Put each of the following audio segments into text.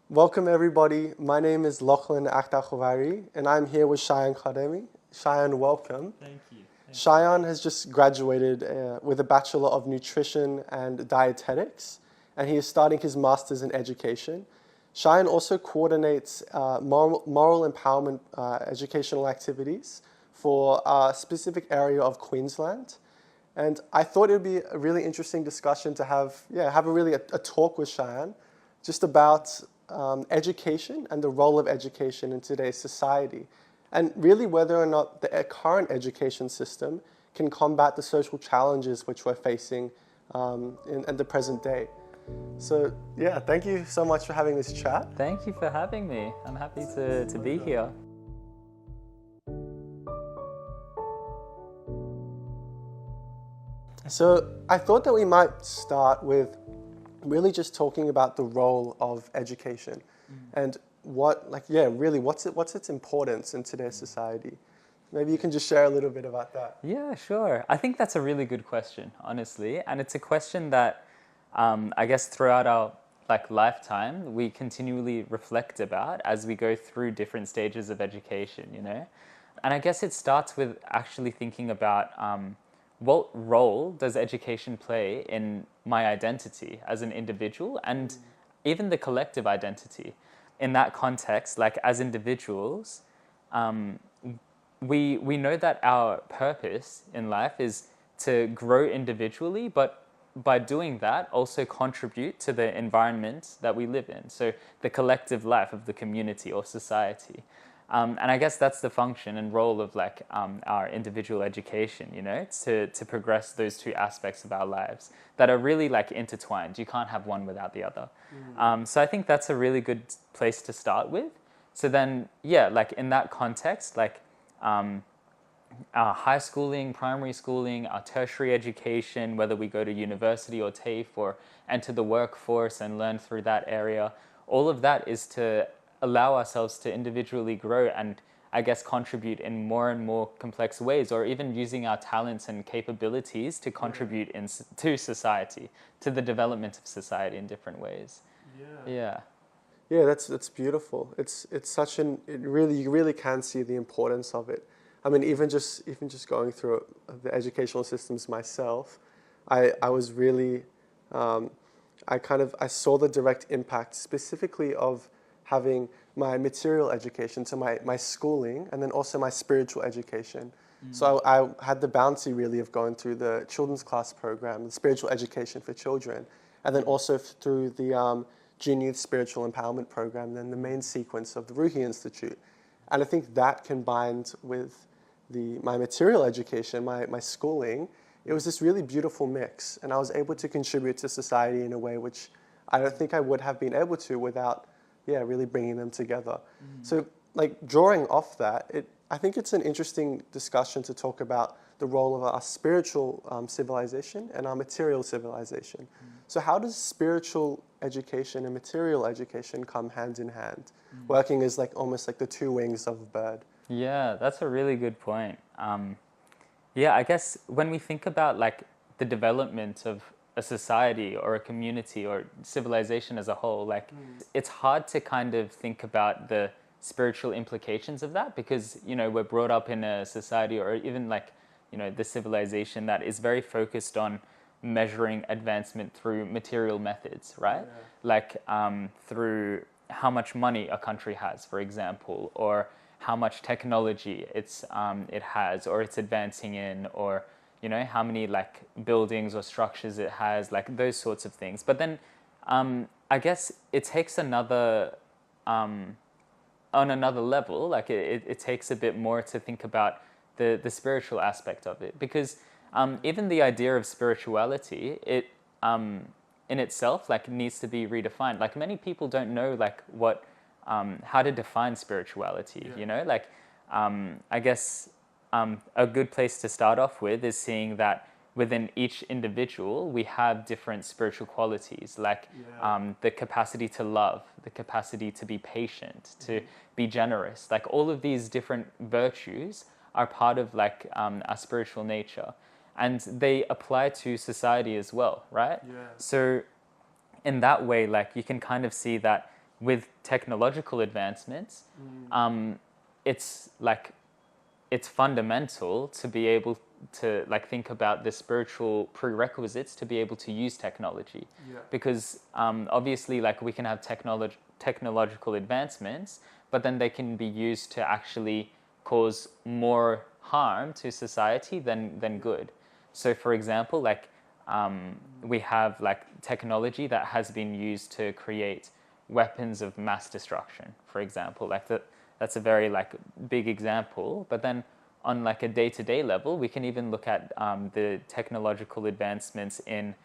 Welcome everybody. My name is Lachlan Akhtarkhavari and I'm here with Shayan Khademi. Shayan, welcome. Thank you. Shayan has just graduated with a Bachelor of Nutrition and Dietetics, and he is starting his Master's in Education. Shayan also coordinates moral empowerment educational activities for a specific area of Queensland. And I thought it would be a really interesting discussion to have a talk with Shayan just about education and the role of education in today's society, and really whether or not the current education system can combat the social challenges which we're facing in the present day. So yeah, thank you so much for having this chat. Thank you for having me. I'm happy to be here. So I thought that we might start with really just talking about the role of education and what's its importance in today's society. Maybe you can just share a little bit about that. Yeah, sure. I think that's a really good question, honestly. And it's a question that I guess throughout our lifetime, we continually reflect about as we go through different stages of education, you know? And I guess it starts with actually thinking about what role does education play in my identity as an individual and even the collective identity? In that context, like as individuals, we know that our purpose in life is to grow individually, but by doing that, also contribute to the environment that we live in. So the collective life of the community or society. And I guess that's the function and role of our individual education, you know, to progress those two aspects of our lives that are really intertwined. You can't have one without the other. So I think that's a really good place to start with. So then, yeah, in that context, our high schooling, primary schooling, our tertiary education, whether we go to university or TAFE or enter the workforce and learn through that area, all of that is to allow ourselves to individually grow and I guess contribute in more and more complex ways, or even using our talents and capabilities to contribute to society, to the development of society in different ways. Yeah. Yeah, that's beautiful. It's such you really can see the importance of it. I mean, even just going through the educational systems myself, I was really I saw the direct impact specifically of having my material education, so my schooling, and then also my spiritual education. So I had the bounty really of going through the children's class program, the spiritual education for children, and then also through the Junior Youth Spiritual Empowerment Program, then the main sequence of the Ruhi Institute. And I think that combined with my material education, my schooling, it was this really beautiful mix. And I was able to contribute to society in a way which I don't think I would have been able to without really bringing them together. So drawing off that, I think it's an interesting discussion to talk about the role of our spiritual civilization and our material civilization. So how does spiritual education and material education come hand in hand, working as almost like the two wings of a bird? Yeah, that's a really good point. Yeah, I guess when we think about the development of a society or a community or civilization as a whole, it's hard to kind of think about the spiritual implications of that because, you know, we're brought up in a society or even the civilization that is very focused on measuring advancement through material methods, right? Through how much money a country has, for example, or how much technology it has or it's advancing in, or you know how many buildings or structures it has, those sorts of things. But then I guess it takes another on another level, it takes a bit more to think about the spiritual aspect of it, because even the idea of spirituality, it in itself needs to be redefined. Many people don't know what how to define spirituality. You know, I guess a good place to start off with is seeing that within each individual we have different spiritual qualities, the capacity to love, the capacity to be patient, to be generous. All of these different virtues are part of our spiritual nature, and they apply to society as well, right? Yeah. So in that way, you can kind of see that with technological advancements, it's like it's fundamental to be able to like think about the spiritual prerequisites to be able to use technology, because obviously like we can have technological advancements, but then they can be used to actually cause more harm to society than good. So for example, like we have like technology that has been used to create weapons of mass destruction, for example. Like that's a very like big example. But then on like a day-to-day level, we can even look at the technological advancements in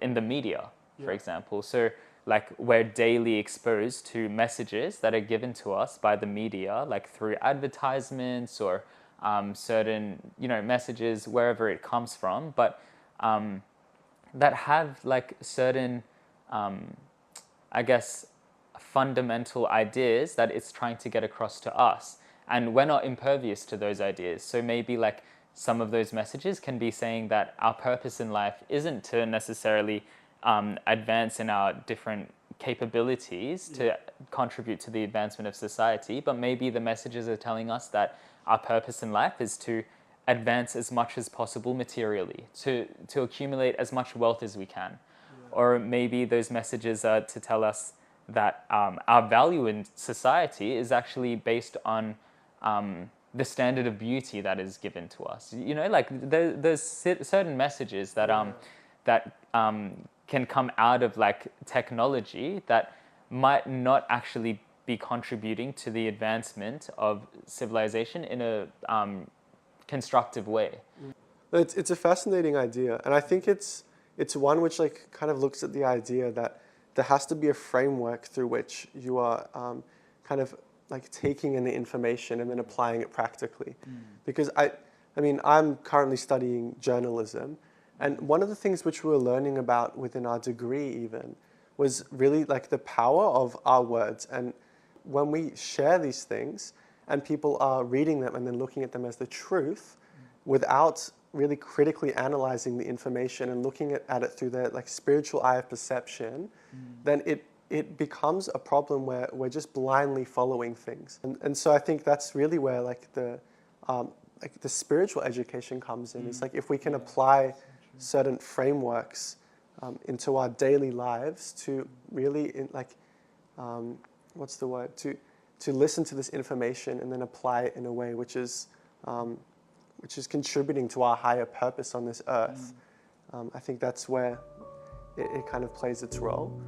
the media, for example. So like we're daily exposed to messages that are given to us by the media, like through advertisements or certain, messages wherever it comes from, but that have like certain, I guess, fundamental ideas that it's trying to get across to us. And we're not impervious to those ideas. So maybe like some of those messages can be saying that our purpose in life isn't to necessarily advance in our different capabilities to contribute to the advancement of society, but maybe the messages are telling us that our purpose in life is to advance as much as possible materially, to accumulate as much wealth as we can. Or maybe those messages are to tell us that our value in society is actually based on the standard of beauty that is given to us. Like there's certain messages that can come out of like technology that might not actually be contributing to the advancement of civilization in a constructive way. It's a fascinating idea, and I think it's one which like kind of looks at the idea that there has to be a framework through which you are kind of like taking in the information and then applying it practically. Because I mean, I'm currently studying journalism, and one of the things which we were learning about within our degree even was really like the power of our words. And when we share these things and people are reading them and then looking at them as the truth without really critically analyzing the information and looking at it through their like spiritual eye of perception, then it becomes a problem where we're just blindly following things. And so I think that's really where like the spiritual education comes in. It's like if we can apply certain frameworks into our daily lives to really to listen to this information and then apply it in a way which is contributing to our higher purpose on this earth. I think that's where it kind of plays its role.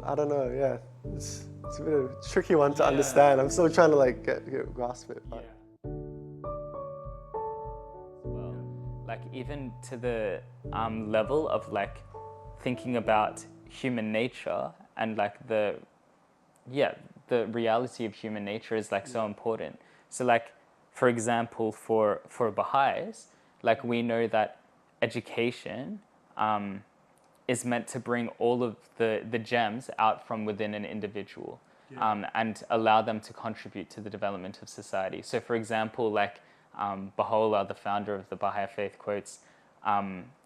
I don't know, it's a bit of a tricky one to understand. I'm still trying to like get grasp it. But. Well, like even to the level of like thinking about human nature and like the reality of human nature is like so important. So like, for example, for Baha'is, like we know that education is meant to bring all of the gems out from within an individual and allow them to contribute to the development of society. So for example, like Baha'u'llah, the founder of the Baha'i faith, quotes,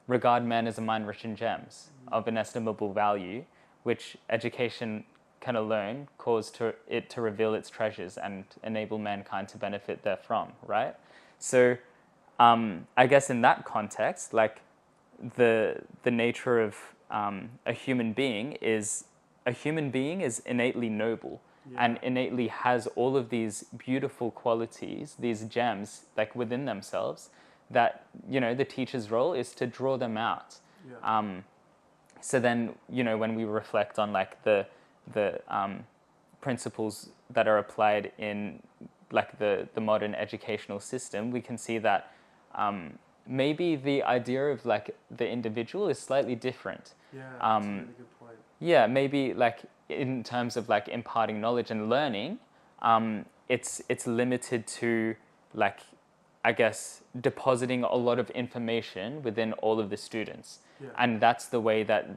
regard man as a mine rich in gems of inestimable value, which education can alone cause it to reveal its treasures and enable mankind to benefit therefrom, right? So I guess in that context, like the nature of a human being is innately noble and innately has all of these beautiful qualities, these gems like within themselves that, the teacher's role is to draw them out. So then, when we reflect on like the principles that are applied in like the modern educational system, we can see that maybe the idea of like the individual is slightly different. That's a really good point. Yeah, maybe like in terms of like imparting knowledge and learning, it's limited to like, I guess, depositing a lot of information within all of the students. And that's the way that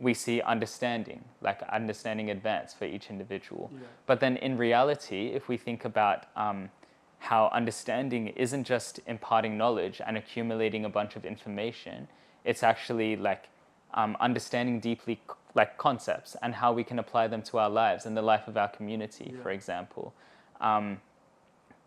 we see understanding advance for each individual. But then in reality, if we think about how understanding isn't just imparting knowledge and accumulating a bunch of information, it's actually like understanding deeply like concepts and how we can apply them to our lives and the life of our community, for example.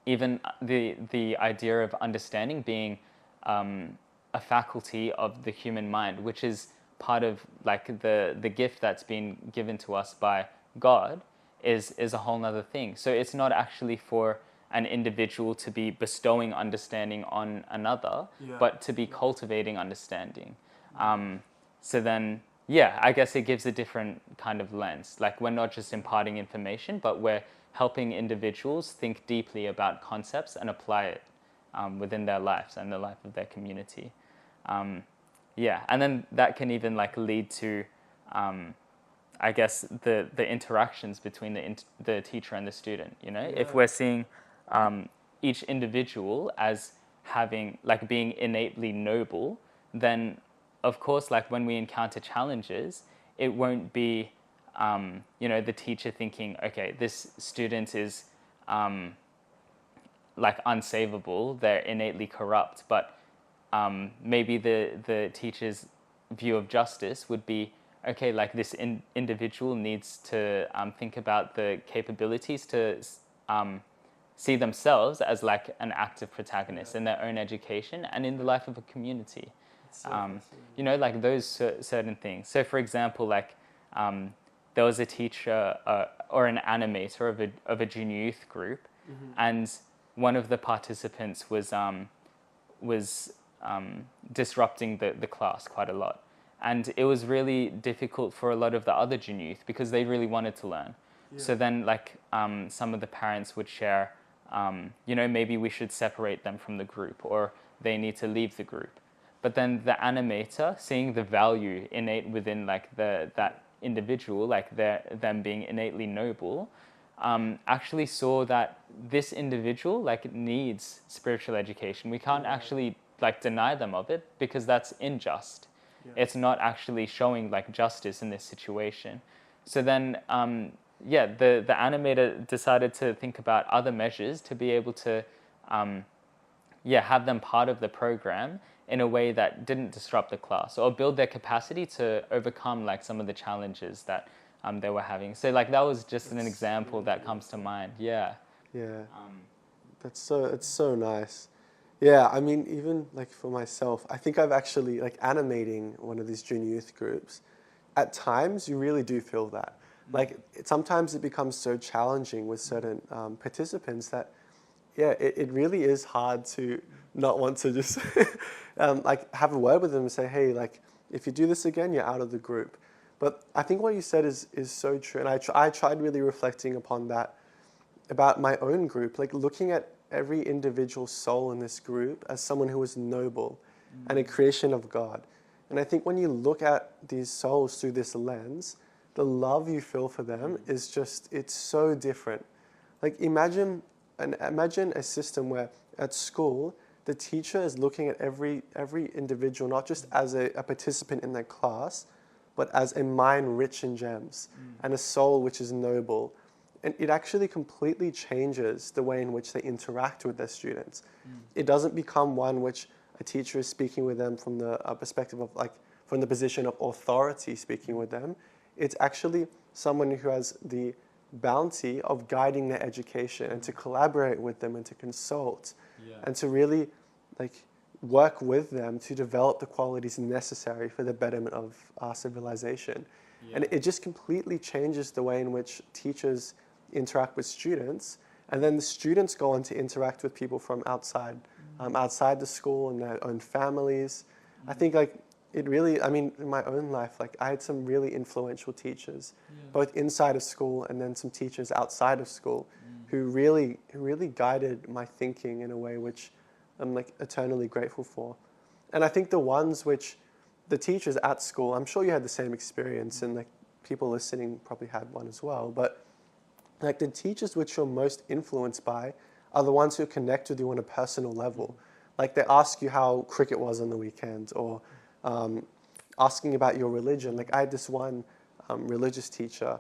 Even the idea of understanding being a faculty of the human mind, which is part of like the gift that's been given to us by God, is a whole nother thing. So it's not actually for an individual to be bestowing understanding on another, but to be cultivating understanding. So then, I guess it gives a different kind of lens. Like we're not just imparting information, but we're helping individuals think deeply about concepts and apply it within their lives and the life of their community. And then that can even like lead to, I guess, the interactions between the teacher and the student. You know, if we're seeing each individual as having like being innately noble, then of course, like when we encounter challenges, it won't be, the teacher thinking, okay, this student is like unsavable, they're innately corrupt, but maybe the teacher's view of justice would be, okay, like this individual needs to think about the capabilities to see themselves as like an active protagonist in their own education and in the life of a community. Like those certain things. So, for example, like there was a teacher or an animator of a junior youth group, and one of the participants was disrupting the class quite a lot, and it was really difficult for a lot of the other junior youth because they really wanted to learn. So then, like some of the parents would share, maybe we should separate them from the group, or they need to leave the group. But then the animator, seeing the value innate within like that individual, like them being innately noble, actually saw that this individual like needs spiritual education. We can't actually like deny them of it because that's unjust. It's not actually showing like justice in this situation. So then, the animator decided to think about other measures to be able to, have them part of the program in a way that didn't disrupt the class or build their capacity to overcome like some of the challenges that they were having. So like that was just an example that comes to mind. It's so nice. I mean, even like for myself, I think I've actually like animating one of these junior youth groups. At times you really do feel that like sometimes it becomes so challenging with certain participants that it really is hard to not want to just like have a word with them and say, hey, like if you do this again, you're out of the group. But I think what you said is so true, and I tried really reflecting upon that about my own group, like looking at every individual soul in this group as someone who is noble and a creation of God. And I think when you look at these souls through this lens, the love you feel for them is just, it's so different. Like imagine a system where at school, the teacher is looking at every individual, not just as a participant in their class, but as a mind rich in gems and a soul which is noble. And it actually completely changes the way in which they interact with their students. It doesn't become one which a teacher is speaking with them from the perspective of like, from the position of authority speaking with them. It's actually someone who has the bounty of guiding their education and to collaborate with them and to consult and to really like work with them to develop the qualities necessary for the betterment of our civilization. And it just completely changes the way in which teachers interact with students, and then the students go on to interact with people from outside the school and their own families. I think like it really, I mean, in my own life, like I had some really influential teachers, both inside of school and then some teachers outside of school who really guided my thinking in a way which I'm like eternally grateful for. And I think the ones which the teachers at school, I'm sure you had the same experience and like people listening probably had one as well, but like the teachers which you're most influenced by are the ones who connect with you on a personal level. Like they ask you how cricket was on the weekend or asking about your religion. Like I had this one religious teacher,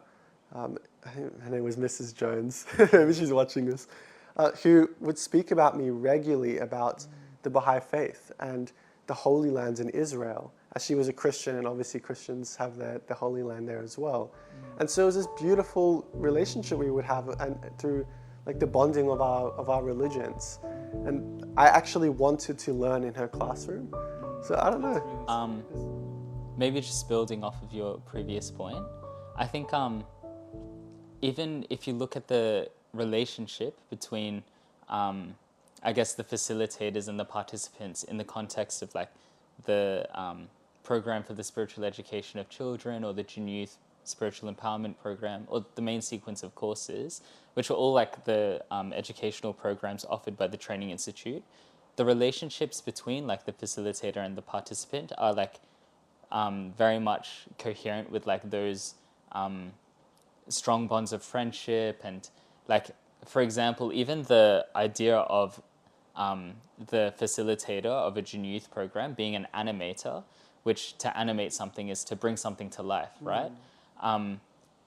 I think her name was Mrs. Jones, maybe she's watching this, who would speak about me regularly about the Baha'i faith and the Holy Lands in Israel as she was a Christian, and obviously Christians have the Holy Land there as well. And so it was this beautiful relationship we would have, and through like the bonding of our religions. And I actually wanted to learn in her classroom. So I don't know. Maybe just building off of your previous point, I think even if you look at the relationship between I guess the facilitators and the participants in the context of like the program for the spiritual education of children, or the Jin Youth spiritual empowerment program, or the main sequence of courses, which are all like the educational programs offered by the Training Institute, the relationships between like the facilitator and the participant are like very much coherent with like those strong bonds of friendship. And like, for example, even the idea of the facilitator of a Jin Youth program being an animator, which to animate something is to bring something to life, right?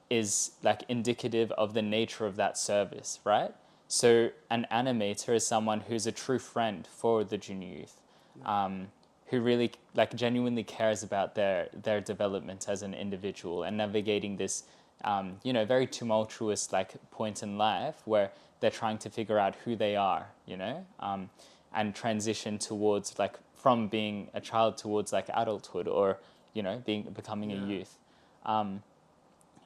Is like indicative of the nature of that service, right? So an animator is someone who's a true friend for the Jin Youth, who really like genuinely cares about their development as an individual, and navigating this very tumultuous like point in life where they're trying to figure out who they are, and transition towards like from being a child towards like adulthood, or becoming a youth.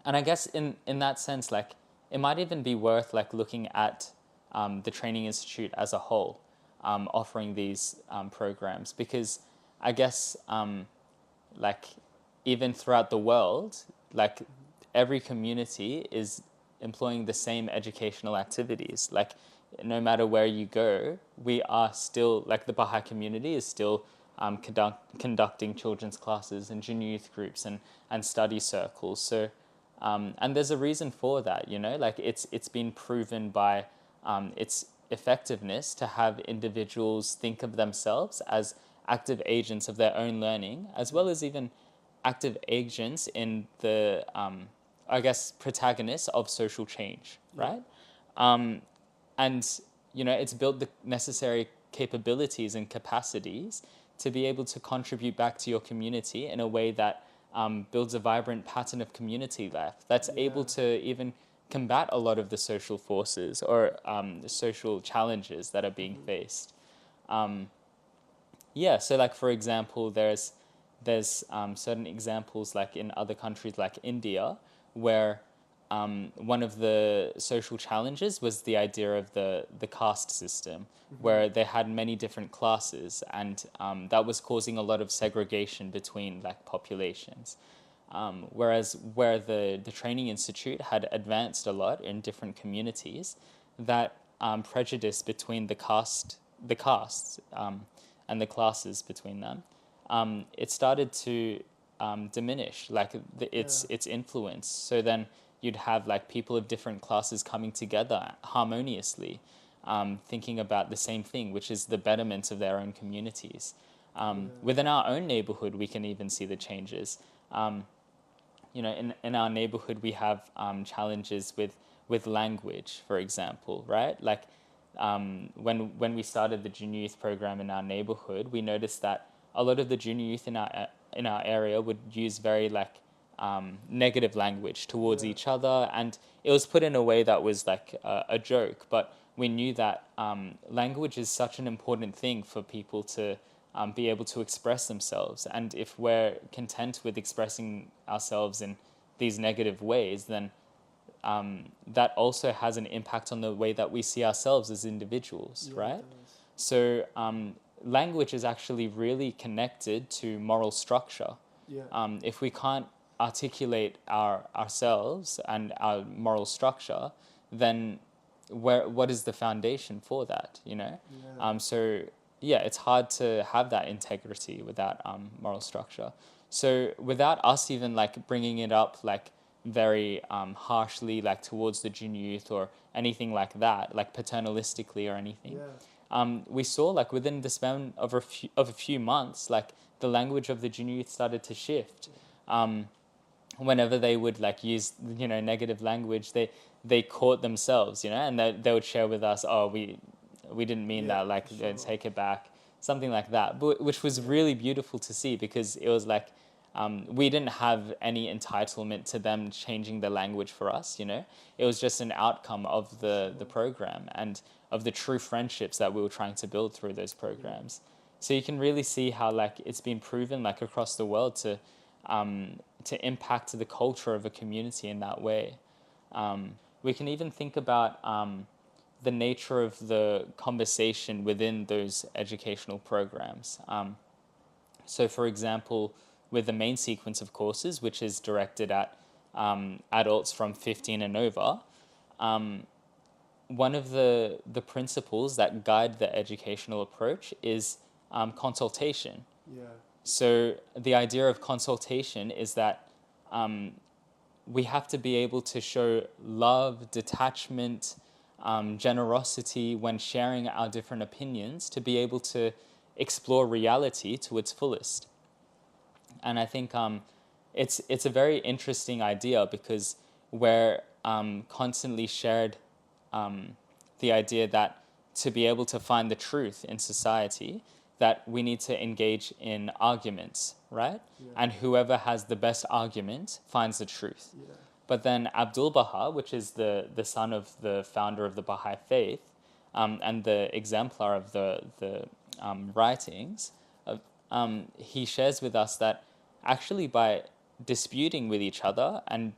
And I guess in that sense, like it might even be worth like looking at the Training Institute as a whole, offering these programs, because I guess like even throughout the world, like every community is employing the same educational activities. Like no matter where you go, we are still, like the Baha'i community is still conducting children's classes and Jin Youth groups and study circles. So and there's a reason for that, like it's been proven by its effectiveness to have individuals think of themselves as active agents of their own learning, as well as even active agents in the, I guess, protagonists of social change, right? And, it's built the necessary capabilities and capacities to be able to contribute back to your community in a way that builds a vibrant pattern of community life that's able to even combat a lot of the social forces or the social challenges that are being faced. So like for example, there's certain examples like in other countries like India, where one of the social challenges was the idea of the caste system, where they had many different classes, and that was causing a lot of segregation between like populations. Whereas where the Training Institute had advanced a lot in different communities, that prejudice between the castes and the classes between them, it started to diminish like its influence. So then you'd have like people of different classes coming together harmoniously, thinking about the same thing, which is the betterment of their own communities. Within our own neighborhood, we can even see the changes. In our neighborhood, we have challenges with language, for example, right? Like when we started the junior youth program in our neighborhood, we noticed that a lot of the junior youth in our area would use very like negative language towards each other, and it was put in a way that was like a joke. But we knew that language is such an important thing for people to be able to express themselves, and if we're content with expressing ourselves in these negative ways, then that also has an impact on the way that we see ourselves as individuals, right? So language is actually really connected to moral structure. If we can't articulate ourselves and our moral structure, then what is the foundation for that, it's hard to have that integrity without moral structure. So without us even like bringing it up like very harshly like towards the junior youth or anything like that, like paternalistically or anything, we saw like within the span of a few months, like the language of the junior youth started to shift. Whenever they would like use negative language, they caught themselves, and they would share with us, oh, we didn't mean that, like take it back. something like that, but which was really beautiful to see, because it was like we didn't have any entitlement to them changing the language for us, you know. It was just an outcome of the program and of the true friendships that we were trying to build through those programs. So you can really see how like it's been proven like across the world to impact the culture of a community in that way. We can even think about the nature of the conversation within those educational programs. So, for example, with the main sequence of courses, which is directed at adults from 15 and over, one of the principles that guide the educational approach is consultation. Yeah. So the idea of consultation is that we have to be able to show love, detachment, generosity when sharing our different opinions, to be able to explore reality to its fullest. And I think it's a very interesting idea, because we're constantly shared the idea that to be able to find the truth in society, that we need to engage in arguments, right? Yeah. And whoever has the best argument finds the truth. Yeah. But then Abdu'l-Baha, which is the son of the founder of the Baha'i faith, and the exemplar of the writings, he shares with us that actually by disputing with each other and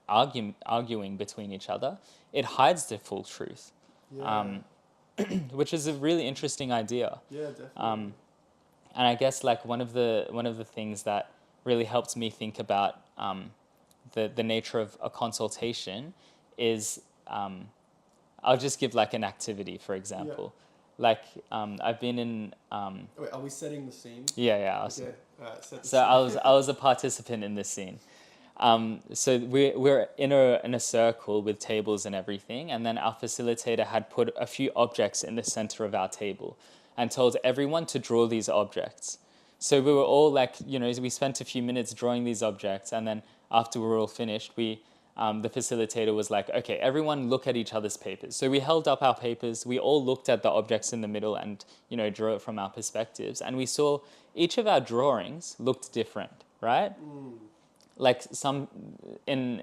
arguing between each other, it hides the full truth. Yeah. Which is a really interesting idea. Yeah, definitely. And I guess like one of the things that really helped me think about the nature of a consultation is I'll just give like an activity, for example. Yeah. Like I've been in. Wait, are we setting the scene? Yeah. Okay. Set the so scene. I was a participant in this scene. So we're in a circle with tables and everything, and then our facilitator had put a few objects in the center of our table and told everyone to draw these objects. So we were all like, you know, we spent a few minutes drawing these objects, and then after we were all finished, the facilitator was like, okay, everyone look at each other's papers. So we held up our papers, we all looked at the objects in the middle and, you know, drew it from our perspectives, and we saw each of our drawings looked different, right? Like in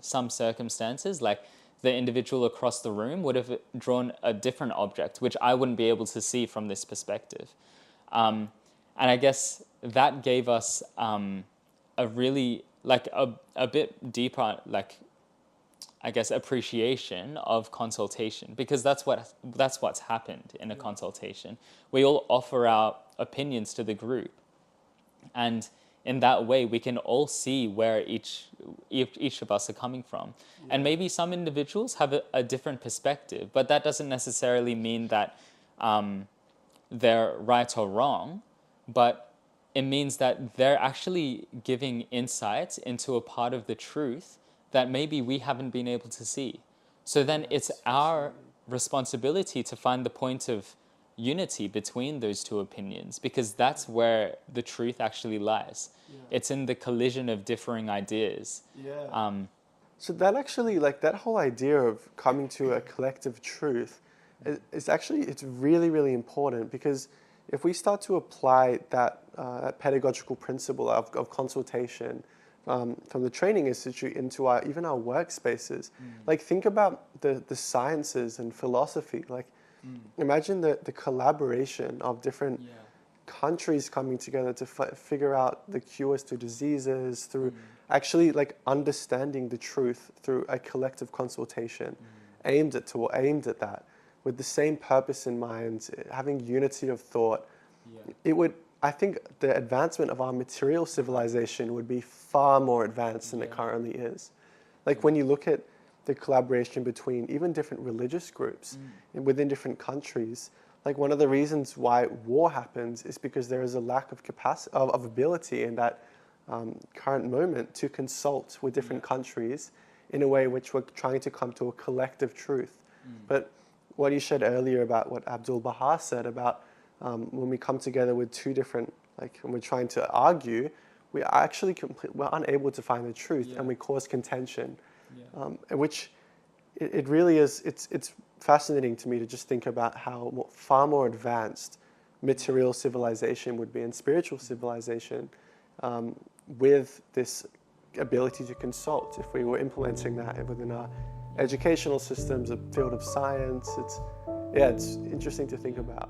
some circumstances, like the individual across the room would have drawn a different object, which I wouldn't be able to see from this perspective. And I guess that gave us a really, like a bit deeper, like, I guess, appreciation of consultation, because that's what's happened in a consultation. We all offer our opinions to the group, and in that way, we can all see where each of us are coming from. Yeah. And maybe some individuals have a different perspective, but that doesn't necessarily mean that they're right or wrong, but it means that they're actually giving insights into a part of the truth that maybe we haven't been able to see. So then it's our responsibility to find the point of unity between those two opinions, because that's where the truth actually lies. Yeah. It's in the collision of differing ideas. Yeah. So that actually, like that whole idea of coming to a collective truth is actually, it's really, really important, because if we start to apply that pedagogical principle of consultation from the training institute into even our workspaces, like think about the sciences and philosophy, like imagine the collaboration of different countries coming together to figure out the cures to diseases through actually like understanding the truth through a collective consultation aimed at that, with the same purpose in mind, having unity of thought. It would, I think the advancement of our material civilization would be far more advanced than it currently is. Like when you look at the collaboration between even different religious groups within different countries, like one of the reasons why war happens is because there is a lack of capacity, of ability in that current moment to consult with different countries in a way which we're trying to come to a collective truth. But what you said earlier about what Abdu'l-Baha said about when we come together with two different, like when we're trying to argue, we are actually we're unable to find the truth, and we cause contention. Which it really is, it's fascinating to me to just think about how far more advanced material civilization would be and spiritual civilization with this ability to consult. If we were implementing that within our educational systems, a field of science, it's interesting to think about.